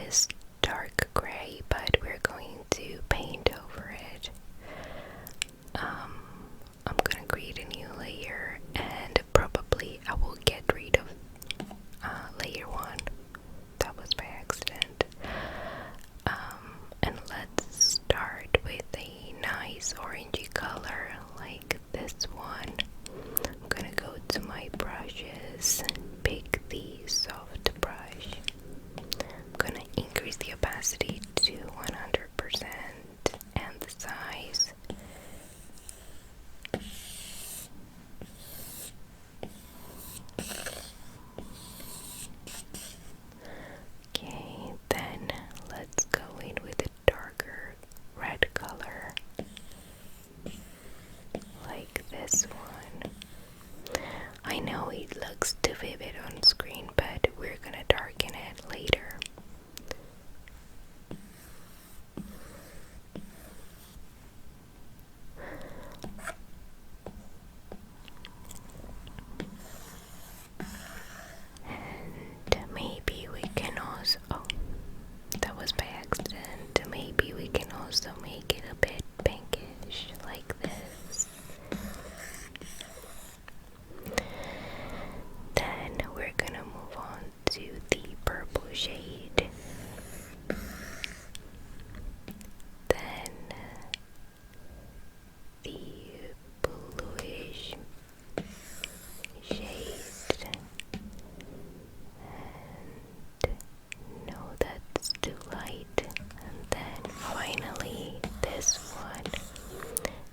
this dark gray, but we're going to paint over it. I'm gonna create a new layer, and probably I will get rid of layer 1. That was by accident. And let's start with a nice orangey color like this one. I'm gonna go to my brushes, pick the soft brush. I'm gonna increase the opacity to 100% and the size. Okay, then let's go in with a darker red color like this one. I know it looks too vivid on screen, but we're gonna darken it later. And maybe we can also, oh, that was by accident. Maybe we can also make it a bit pinkish like this. Then we're gonna move on to the purple shade. Then the bluish shade. And no, that's too light. And then finally this one.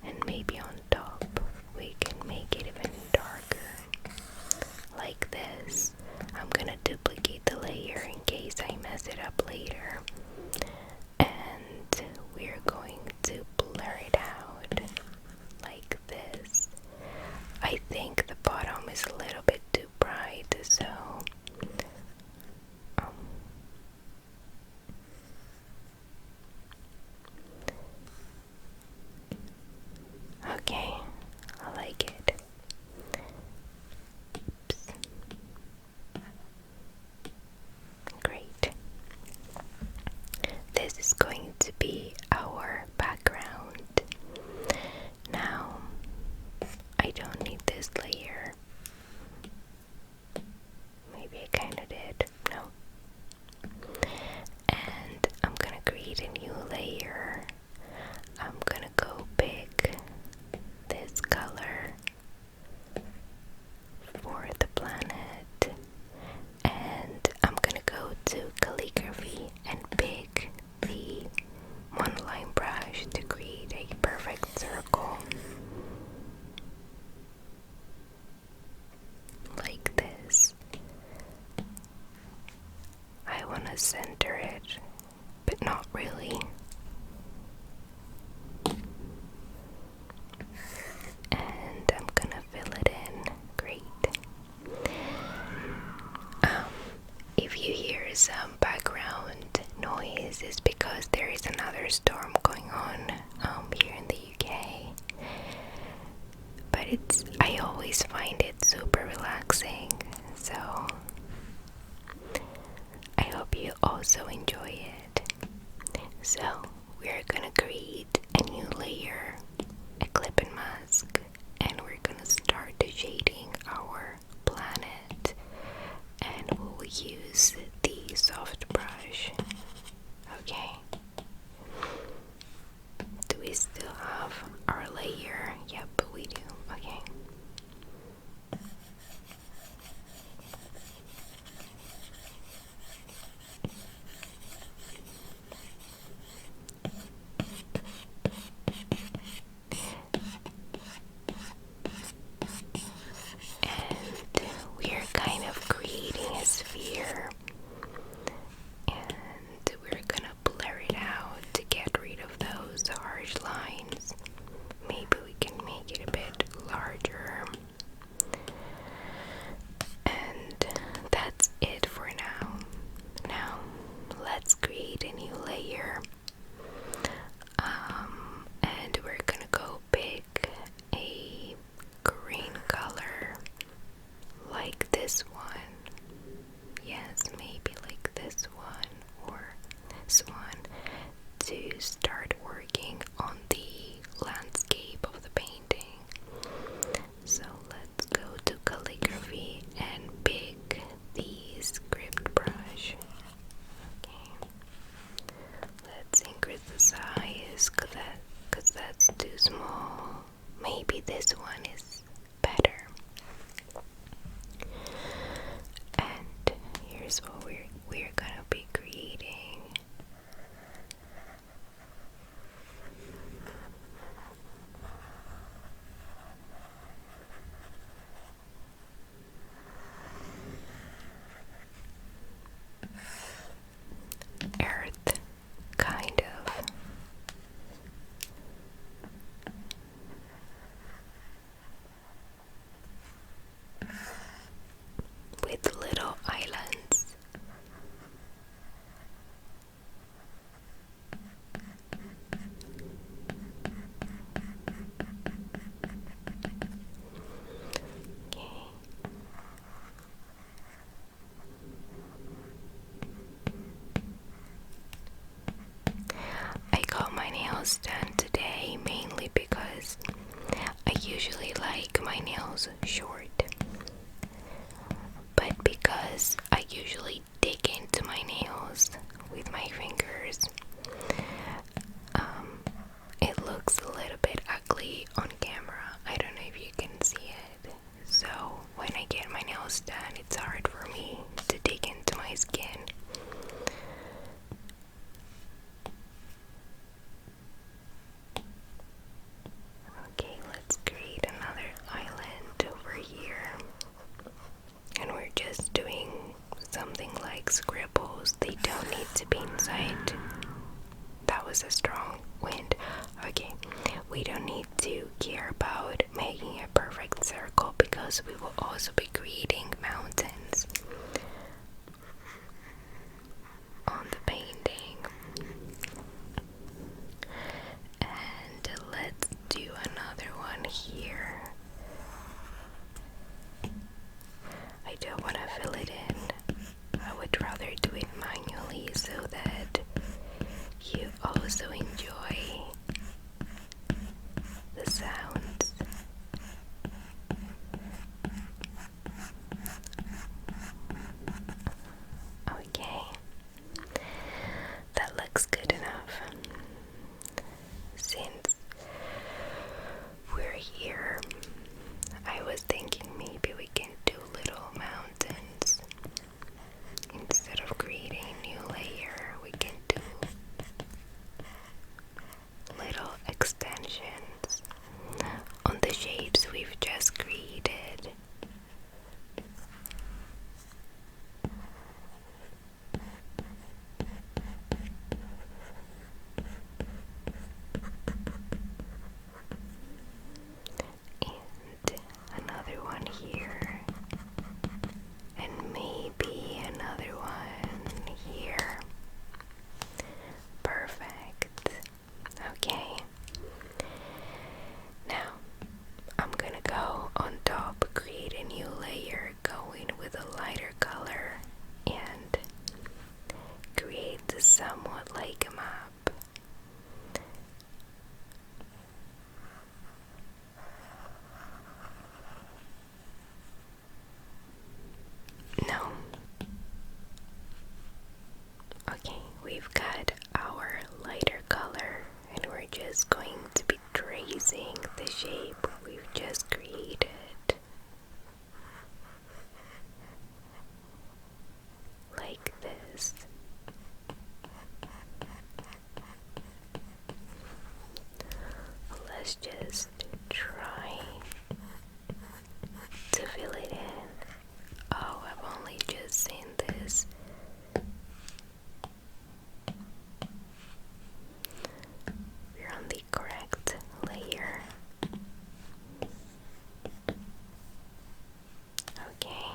And maybe on top we can make it even darker like this. I'm gonna duplicate the layer in case I mess it up later, and we're going to blur it out like this. I think the bottom is a little bit too bright, so okay, I like it. Oops. Great. This is going to be our background. Now, I don't need this layer. Maybe I kinda did. No. And I'm gonna create a new layer. I'm gonna go pick this color for the planet, and I'm gonna go to calligraphy and pick the monoline brush to create a perfect circle like this. I want to center it, but not really. And I'm gonna fill it in. Great. If you hear some background noise, it's because there is another storm going on here in the UK. But I always find it super relaxing, so I hope you also enjoy it. So we're gonna create a new layer, a clip and mask, and we're gonna start shading our planet, and we'll use the soft brush. Okay. Do we still have our layer? Yep, we do. Okay. like scribbles. They don't need to be inside. That was a strong wind. Okay, we don't need to care about making a perfect circle because we will also be creating mountains on the painting. And let's do another one here. I don't want to fill it in. I would rather do it manually so that you also enjoy the sounds. Okay, that looks good enough. Since we're here, I was thinking maybe we can do little mountains. Instead of creating a new layer, we can do little extensions on the shapes we've just created. And another one here, and maybe another one here. Perfect. Okay. Now I'm gonna go on top, create a new layer, going with a lighter color, and create somewhat like a map. No. Okay, we've got our lighter color, and we're just going to be tracing the shape we've just created. Like this. Let's just try to fill it in. Oh, I've only just seen this. We're on the correct layer. Okay.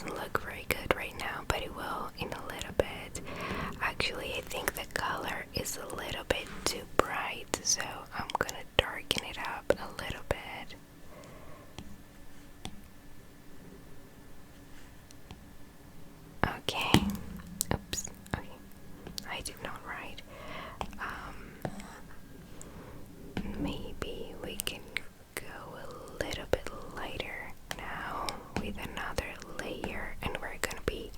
doesn't look very good right now, but it will in a little bit. Actually, I think the color is a little bit too bright, so I'm gonna darken it up a little bit. Okay. Oops. Okay. I did not write. Maybe we can go a little bit lighter now with another layer, and we're gonna be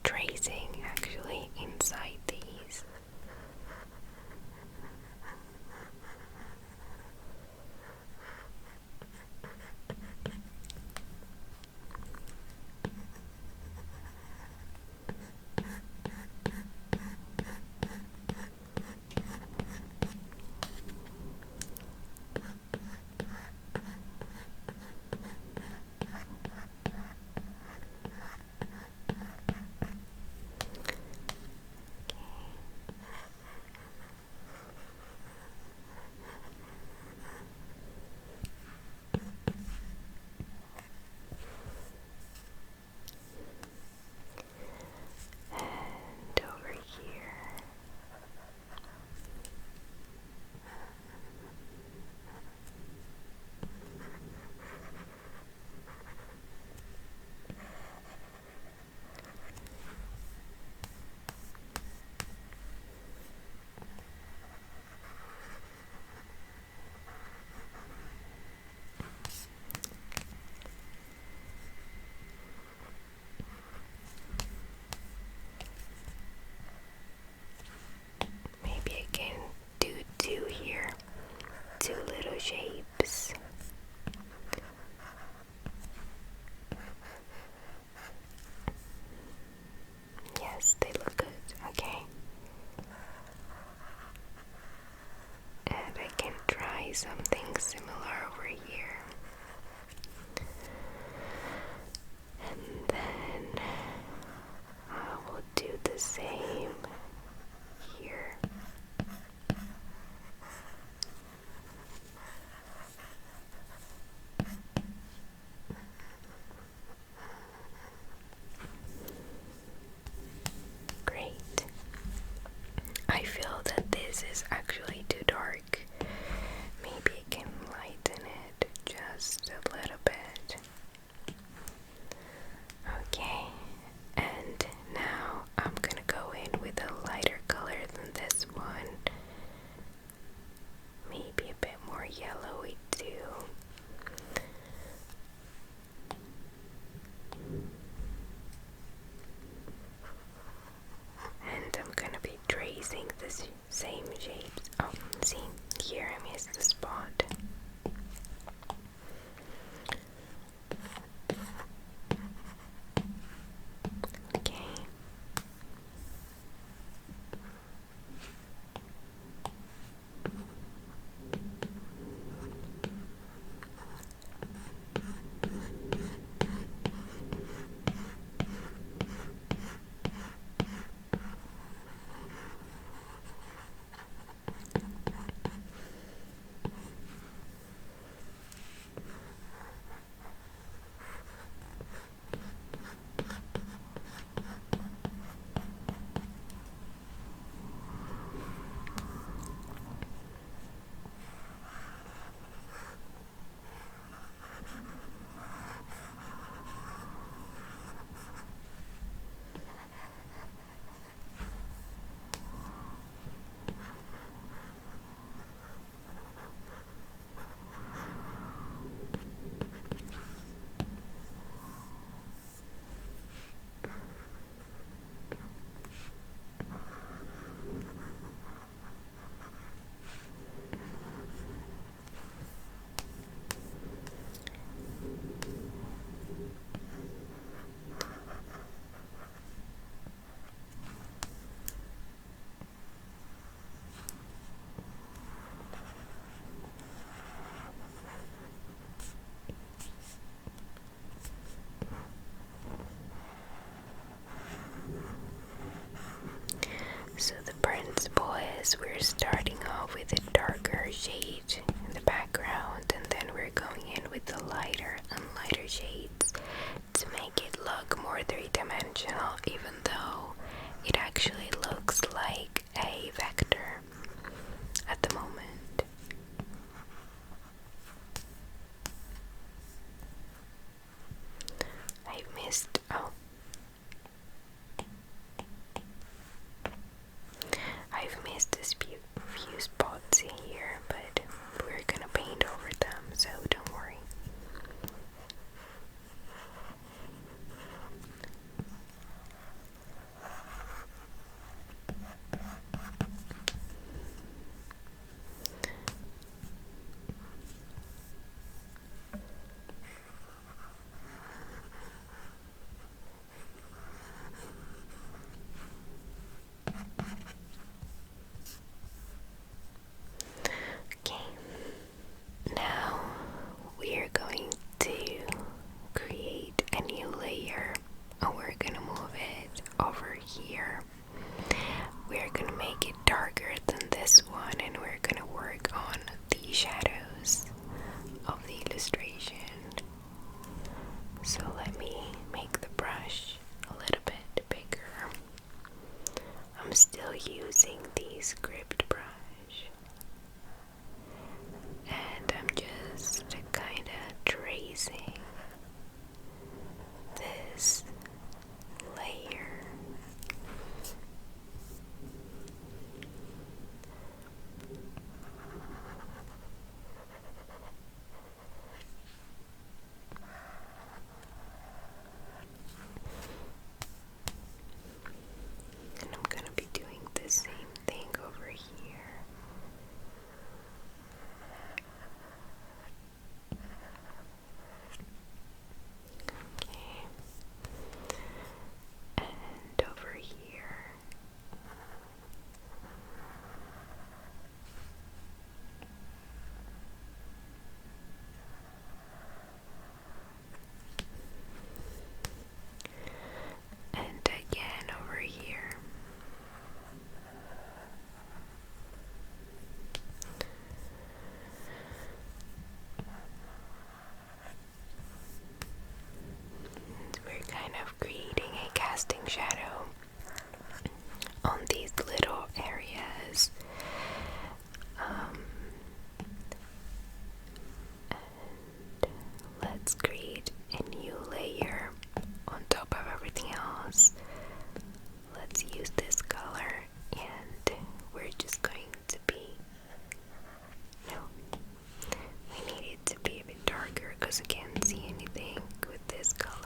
tracing actually inside these. And over here. Maybe I can do two here, two little shapes. Yes, they look good. Okay. And I can try something similar over here. And then I will do the same here. Great. I feel that this is actually too dark. Maybe I can lighten it just a little bit. Okay, and now I'm gonna go in with a lighter color than this one. Maybe a bit more yellowy too. And I'm gonna be tracing the same shapes. Oh, see, here I missed the spot. Okay. So the principle is we're starting off with a darker shade in the background, and then we're going in with the lighter and lighter shades to make it or three-dimensional, even though it actually looks like a vector at the moment. I've missed this few spots in here, but we're gonna paint over them, so don't worry. Okay, now we are going to create a new layer, and we're gonna move it over here. We're gonna make it darker than this one, and we're gonna work on the shadows of the illustration. So let me make the brush a little bit bigger. I'm still using the script brush, and I'm just kind of tracing this layer. And I'm gonna be doing the same thing over here. Okay. And over here. And again over here. And we're kind of creating a casting shadow on these little areas. And let's create a new layer on top of everything else. Let's use this color, and we're just going to be, no, we need it to be a bit darker because I can't see anything with this color.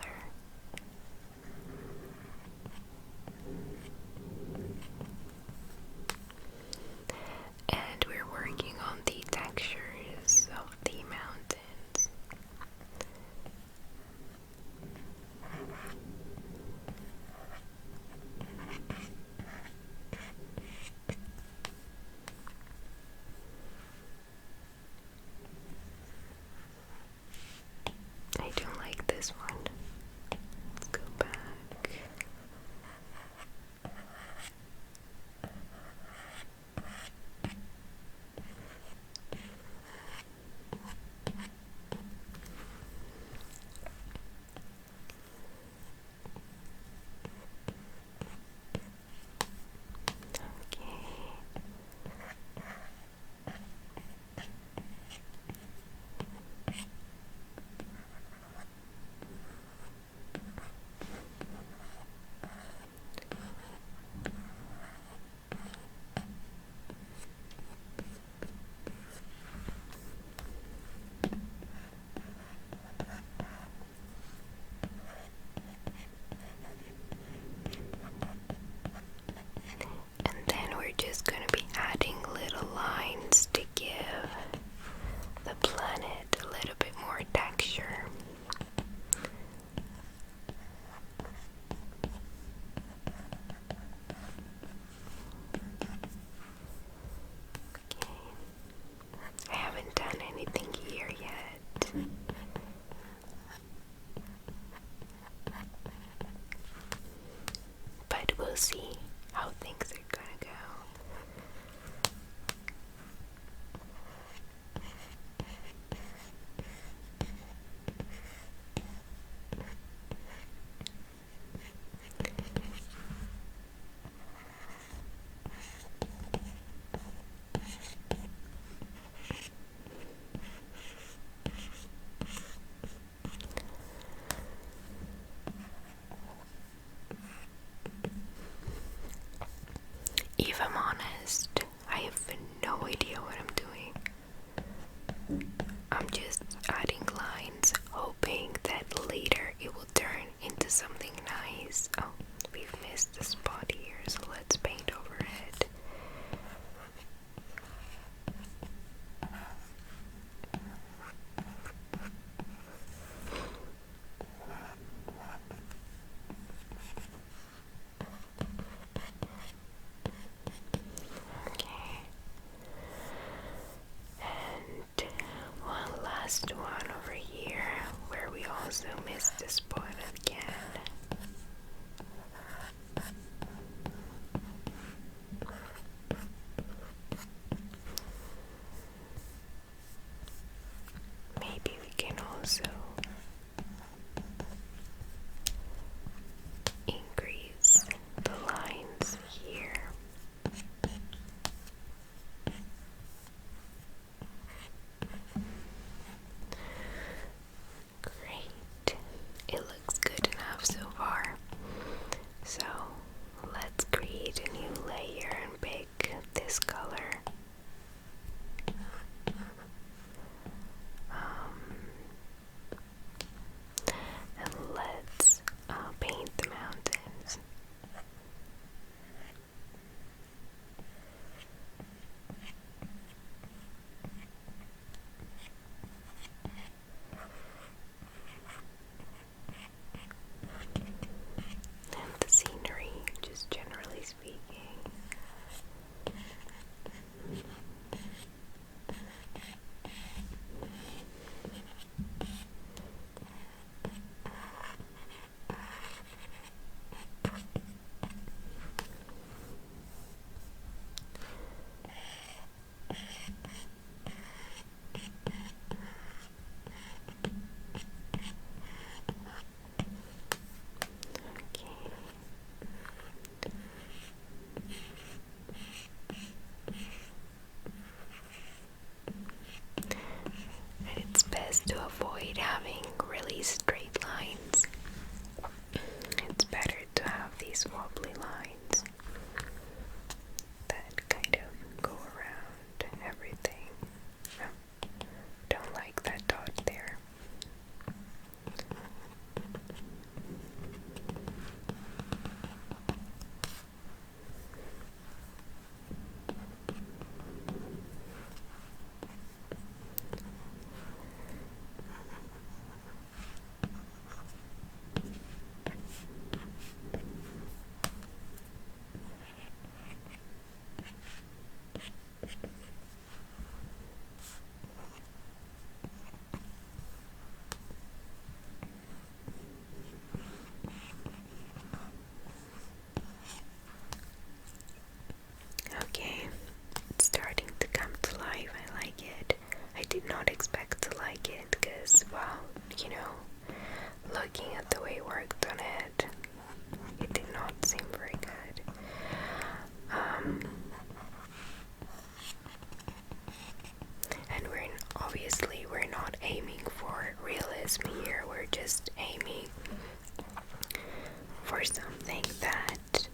for something that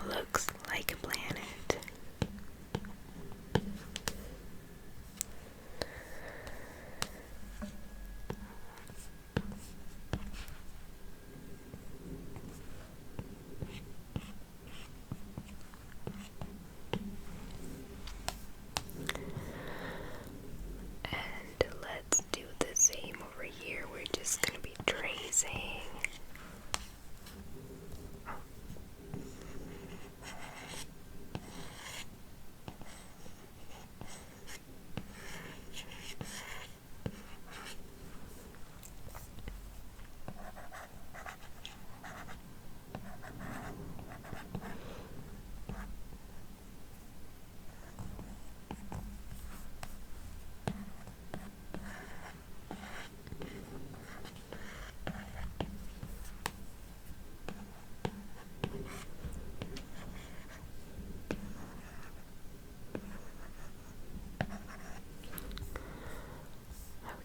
looks like a planet. And let's do the same over here. We're just gonna be tracing.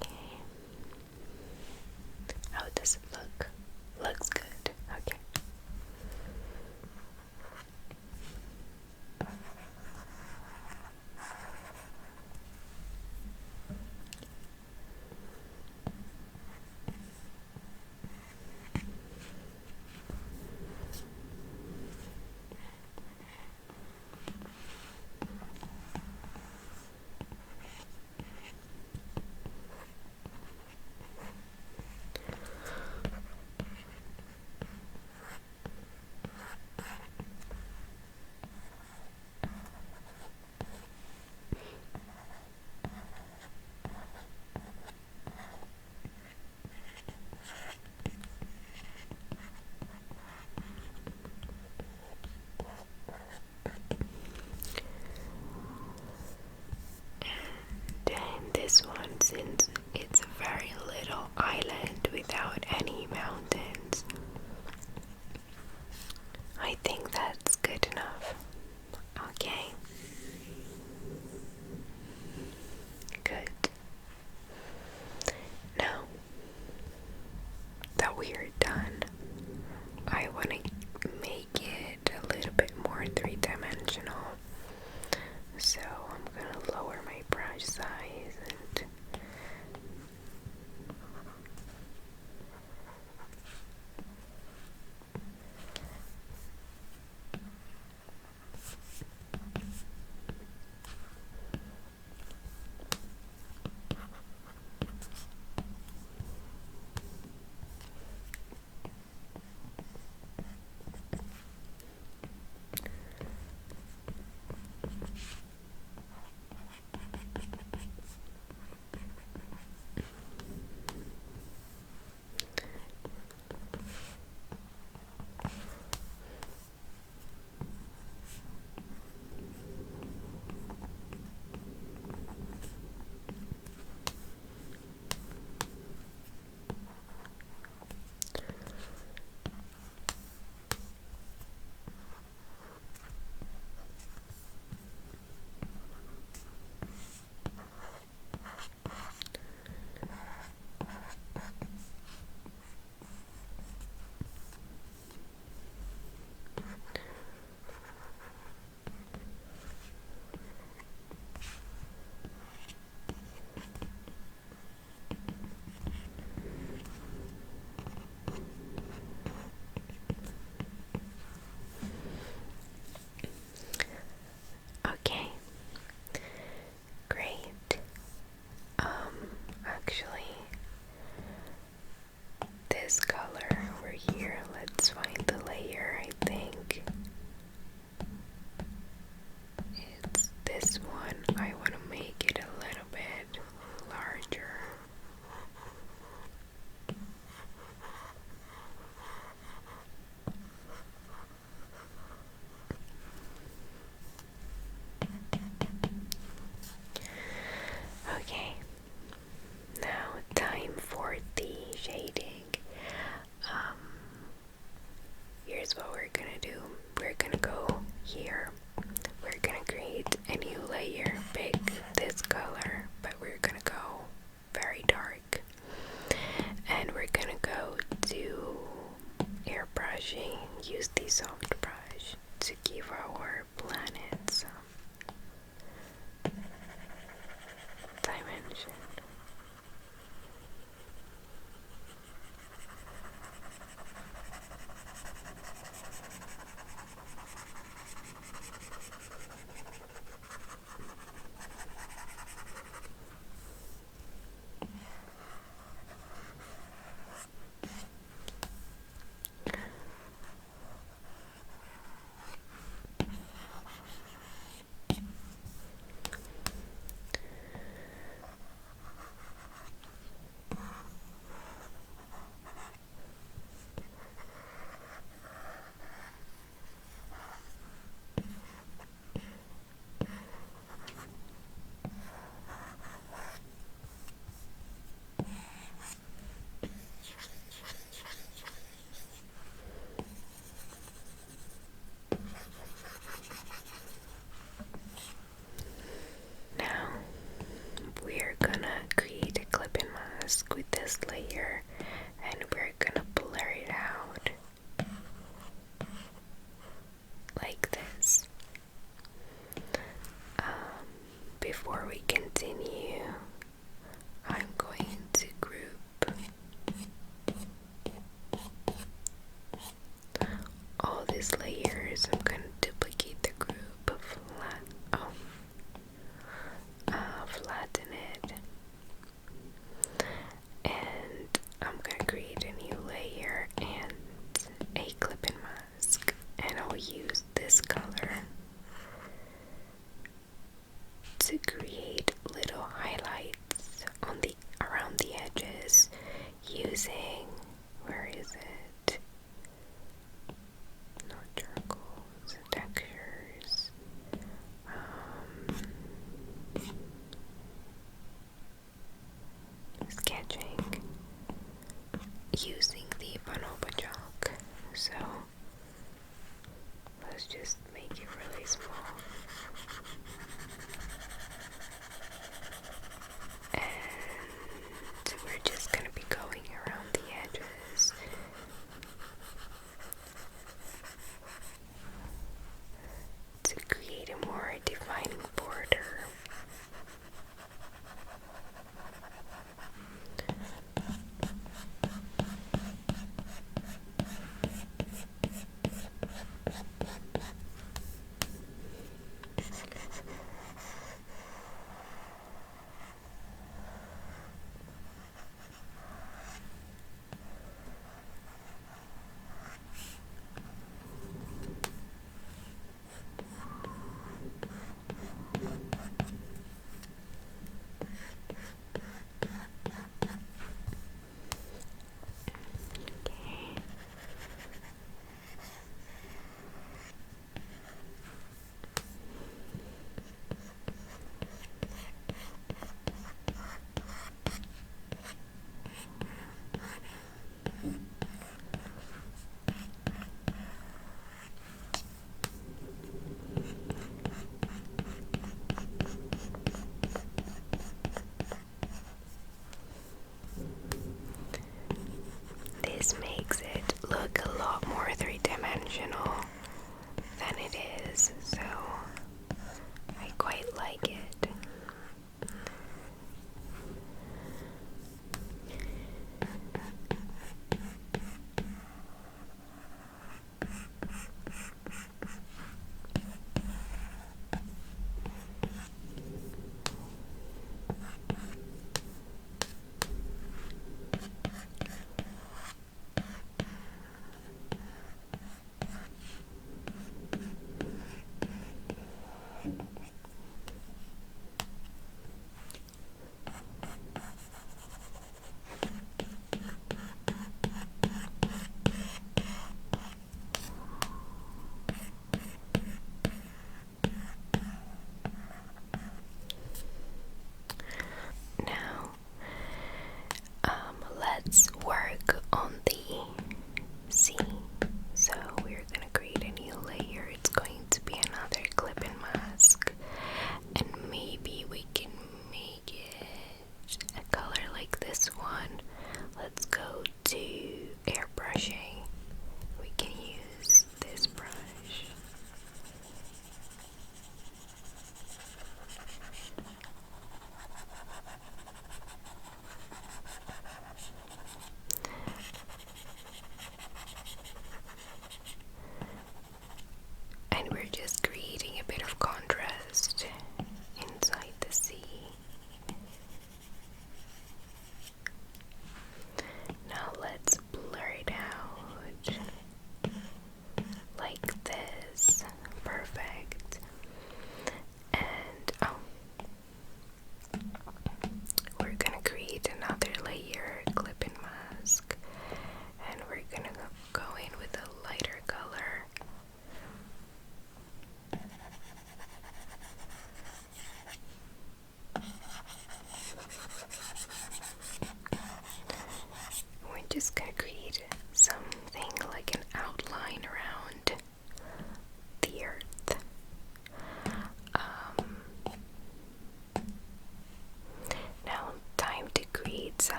Okay. How does it look? Looks good. Okay. This one, since it's a very little island without any mountains, I think that's good enough. Okay. Good. Now that we're done, I want to make it a little bit more three-dimensional. So I'm gonna lower my brush size and okay. Great. Actually, this color over here, let's find the layer. I think it's this one. I want to make it a little bit larger. Okay, now time for the shading. Here's what we're gonna do. We're gonna go here. We're gonna create a new layer, pick this color, but we're gonna go very dark. And we're gonna go to Airbrush airbrushing, use the soft brush to give our planet some dimension. Now we're gonna create a clip-in mask with this layer, and we're gonna blur it out like this. Before we continue, I'm going to group all these layers. I'm going to duplicate the group, flatten it, and I'm going to create a new layer and a clip-in mask, and I'll use this color to create little highlights on the around the edges using, where is it? Not charcoals, textures. Sketching using the Bonobo chalk. So let's just make it really small. And we're just going to be going around the edges to create a more defining border. This makes it look a lot more three-dimensional than it is, so I quite like it.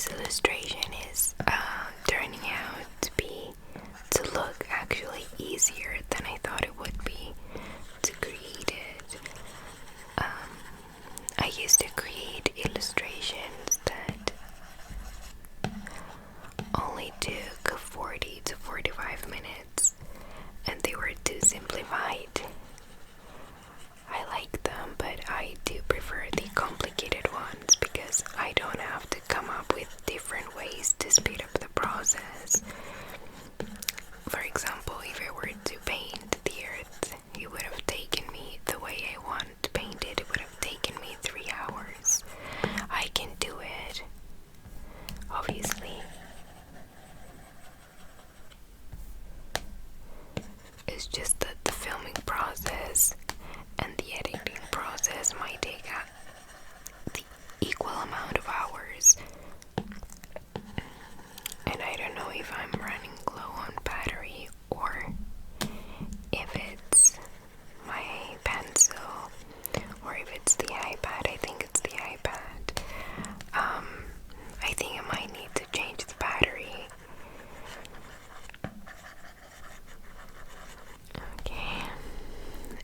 this illustration is turning out to look actually easier than I thought it would be to create it. I used to create illustrations that only took 40 to 45 minutes, and they were too simplified. I like them, but I do prefer the complicated ones because I don't have to come up with different ways to speed up the process. For example, if I were to paint the earth, it would have taken me the way I want to paint it. It would have taken me 3 hours. I can do it, obviously. It's just that the filming process and the editing process might take the equal amount of hours. And I don't know if I'm running low on battery or if it's my pencil or if it's the iPad. I think it's the iPad. I think I might need to change the battery. Okay,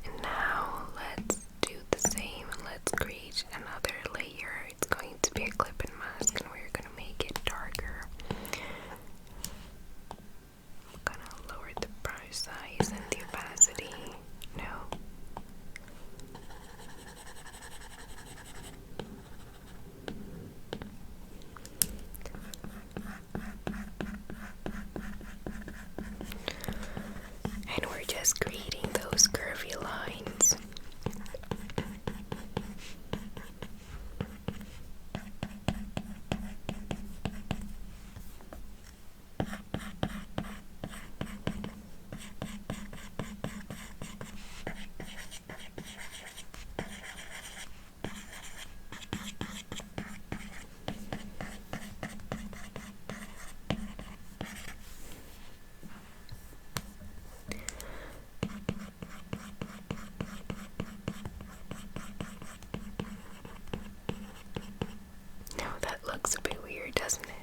and now let's do the same. Let's create another layer. It's going to be a clip and mask, and we're gonna make it darker. I'm gonna lower the brush size and the opacity. No. And we're just creating those curvy lines. Now that looks a bit weird, doesn't it?